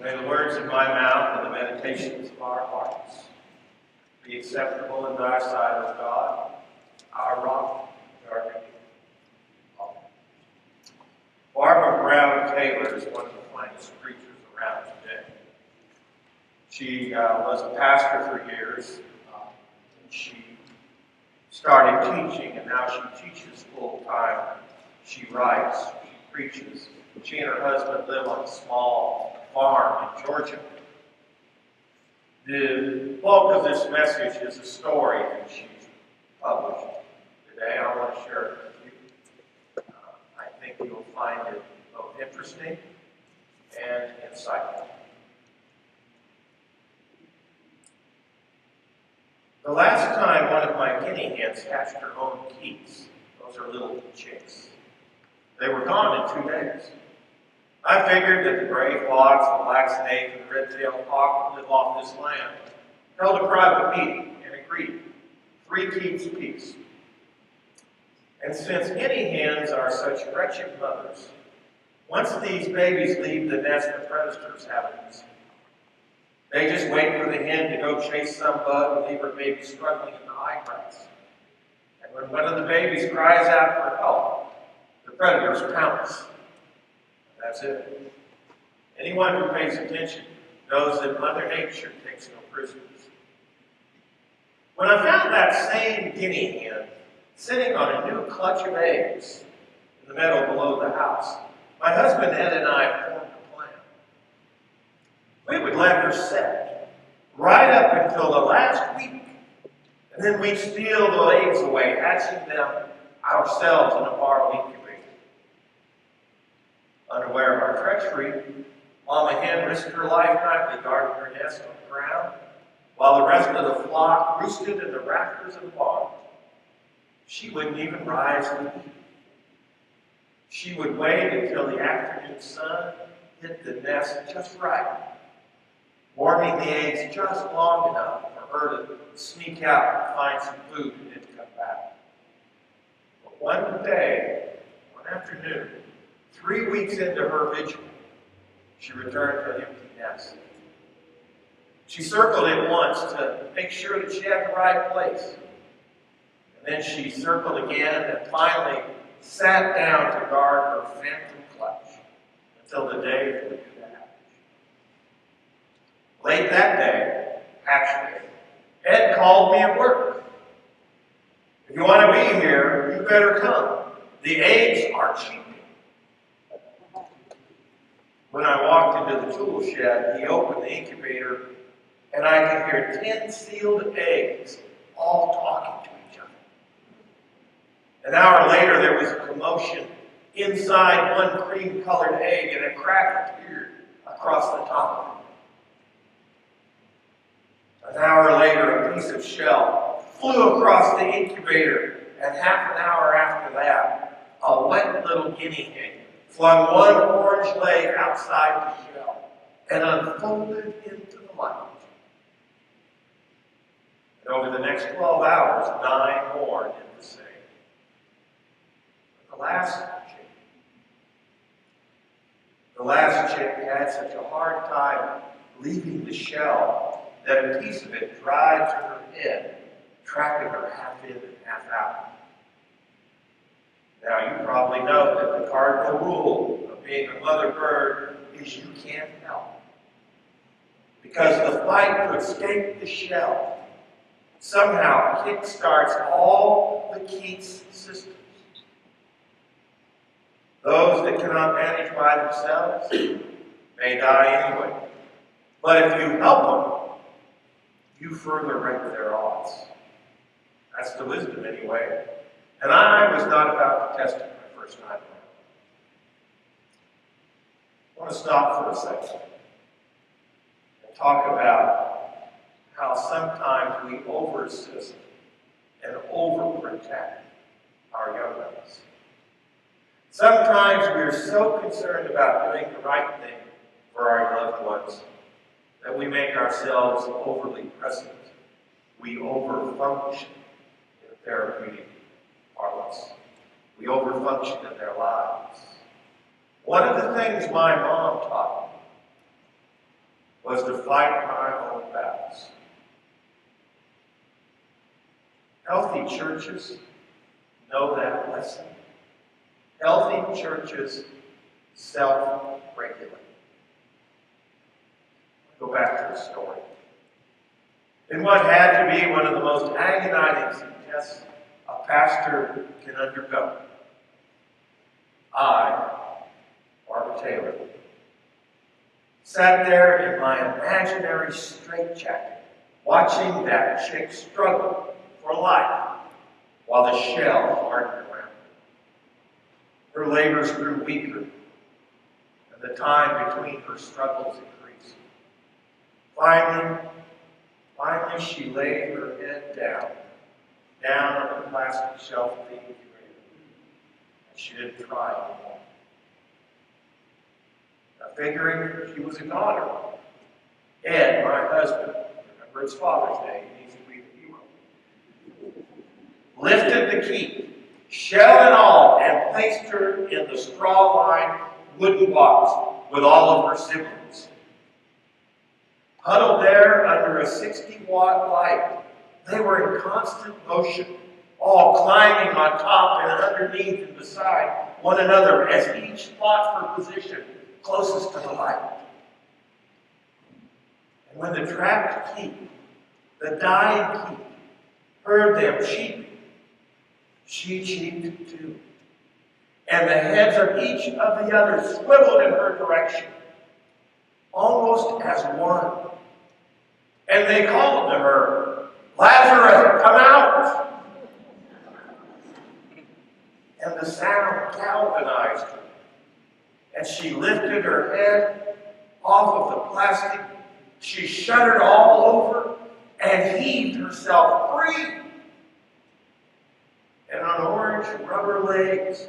May the words of my mouth and the meditations of our hearts be acceptable in thy sight, O God, our rock and our redeemer. Amen. Barbara Brown Taylor is one of the finest preachers around today. She was a pastor for years. She started teaching, and now she teaches full time. She writes, she preaches. She and her husband live on a small farm in Georgia. The bulk of this message is a story that she's published today. I want to share it with you. I think you'll find it both interesting and insightful. The last time one of my guinea hens hatched her own geese, those are little chicks, they were gone in 2 days. I figured that the gray fox, the black snake, and the red-tailed hawk would live off this land. Held a private meeting and agreed 3 geese apiece. And since guinea hens are such wretched mothers, once these babies leave the nest, the predators have it. They just wait for the hen to go chase some bug and leave her baby struggling in the high grass. And when one of the babies cries out for help, the predators pounce. That's it. Anyone who pays attention knows that Mother Nature takes no prisoners. When I found that same guinea hen sitting on a new clutch of eggs in the meadow below the house, my husband Ed and I formed a plan. We would let her sit right up until the last week, and then we'd steal the eggs away, hatching them ourselves in a borrowed incubator. Unaware of our treachery, Mama Hen risked her life nightly guarding her nest on the ground, while the rest of the flock roosted in the rafters of the barn. She wouldn't even rise to eat. She would wait until the afternoon sun hit the nest just right, warming the eggs just long enough for her to sneak out and find some food and then come back. But one day, one afternoon, 3 weeks into her vigil, she returned to an empty nest. She circled it once to make sure that she had the right place. And then she circled again and finally sat down to guard her phantom clutch until the day that would do the hatch. Late that day, hatch day, Ed called me at work. If you want to be here, you better come. The eggs are cheap. When I walked into the tool shed, he opened the incubator, and I could hear 10 sealed eggs all talking to each other. An hour later, there was a commotion inside one cream-colored egg, and a crack appeared across the top of it. An hour later, a piece of shell flew across the incubator, and half an hour after that, a wet little guinea hen flung one orange leg outside the shell and unfolded into the light. And over the next 12 hours, 9 more did the same. But the last chick had such a hard time leaving the shell that a piece of it dried to her head, trapping her half in and half out. Now, you probably know that the cardinal rule of being a mother bird is you can't help. Because the fight to escape the shell somehow kickstarts all the Keats systems. Those that cannot manage by themselves may die anyway. But if you help them, you further wreck their odds. That's the wisdom anyway. And I was not about to test it my first time around. I want to stop for a second and talk about how sometimes we over-assist and overprotect our young ones. Sometimes we're so concerned about doing the right thing for our loved ones that we make ourselves overly present. We overfunction in therapeutic parlance. We overfunction in their lives. One of the things my mom taught was to fight my own battles. Healthy churches know that lesson. Healthy churches self-regulate. Go back to the story. In what had to be one of the most agonizing tests a pastor can undergo, I, Barbara Taylor, sat there in my imaginary straitjacket, watching that chick struggle for life while the shell hardened around her. Her labors grew weaker, and the time between her struggles increased. Finally, she laid her head down on the plastic shelf of the incubator, and she didn't try anymore. Now, figuring she was a goner, Ed, my husband, remember it's Father's Day, he needs to be the hero, lifted the key, shell and all, and placed her in the straw-lined wooden box with all of her siblings. Huddled there under a 60-watt light, they were in constant motion, all climbing on top and underneath and beside one another as each fought for position closest to the light. And when the trapped key, the dying key, heard them cheeping, she cheeped too. And the heads of each of the others swiveled in her direction, almost as one. And they called to her, "Lazarus, come out!" And the sound galvanized her. And she lifted her head off of the plastic. She shuddered all over and heaved herself free. And on orange rubber legs,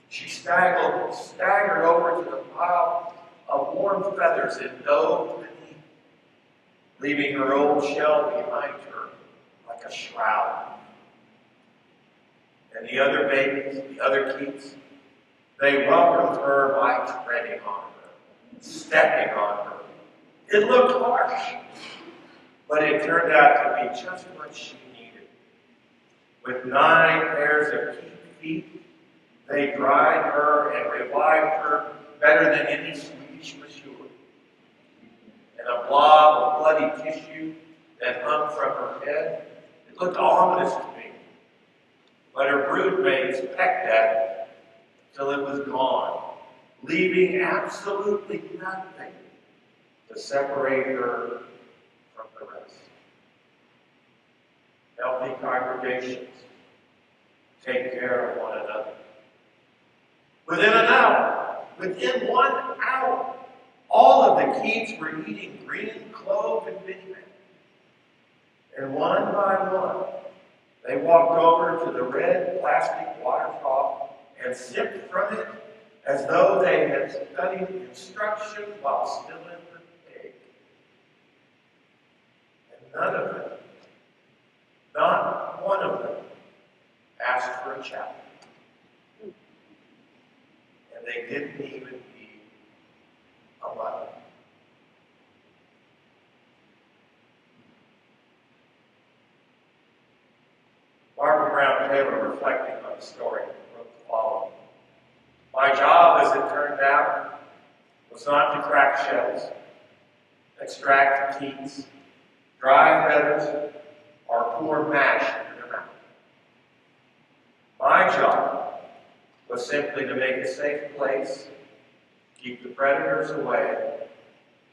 she staggered over to the pile of warm feathers and dove beneath, leaving her old shell behind her like a shroud. And the other babies, the other kids, they welcomed her by treading on her, stepping on her. It looked harsh, but it turned out to be just what she needed. With 9 pairs of feet, they dried her and revived her better than any Swedish masseur. And a blob of bloody tissue that hung from her head, it looked ominous to me. But her broodmates pecked at it till it was gone, leaving absolutely nothing to separate her from the rest. Healthy congregations take care of one another. Within 1 hour, all of the kids were eating green clove and mini-man. And one by one, they walked over to the red plastic water trough and sipped from it as though they had studied instruction while still in the egg. And none of them, not one of them, asked for a chapel. And they didn't even need a mother. Barbara Brown Taylor, reflecting on the story, wrote the following. My job, as it turned out, was not to crack shells, extract teats, dry feathers, or pour mash into their mouth. My job was simply to make a safe place, keep the predators away,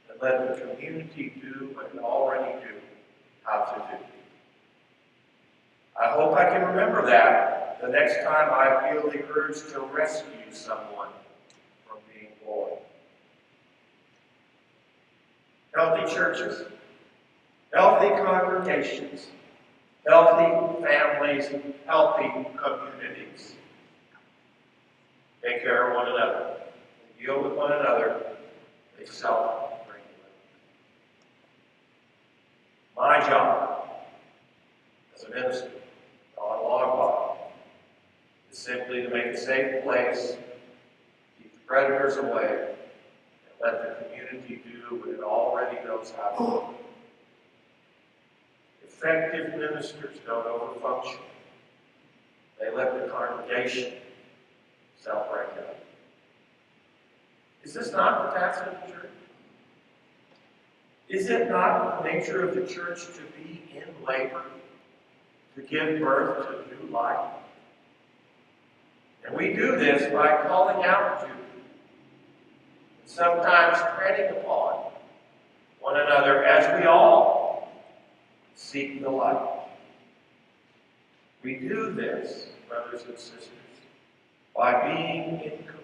and let the community do what it already knew how to do. I hope I can remember that the next time I feel the urge to rescue someone from being bored. Healthy churches, healthy congregations, healthy families, healthy communities. Take care of one another. They deal with one another. They self-regulate. My job as a minister on Longbottom is simply to make a safe place, keep the predators away, and let the community do what it already knows how to do. Effective ministers don't overfunction. They let the congregation self-regulate. Is this not the task of the church? Is it not the nature of the church to be in labor, to give birth to new life? And we do this by calling out to, sometimes treading upon one another as we all seek the light. We do this, brothers and sisters, by being encouraged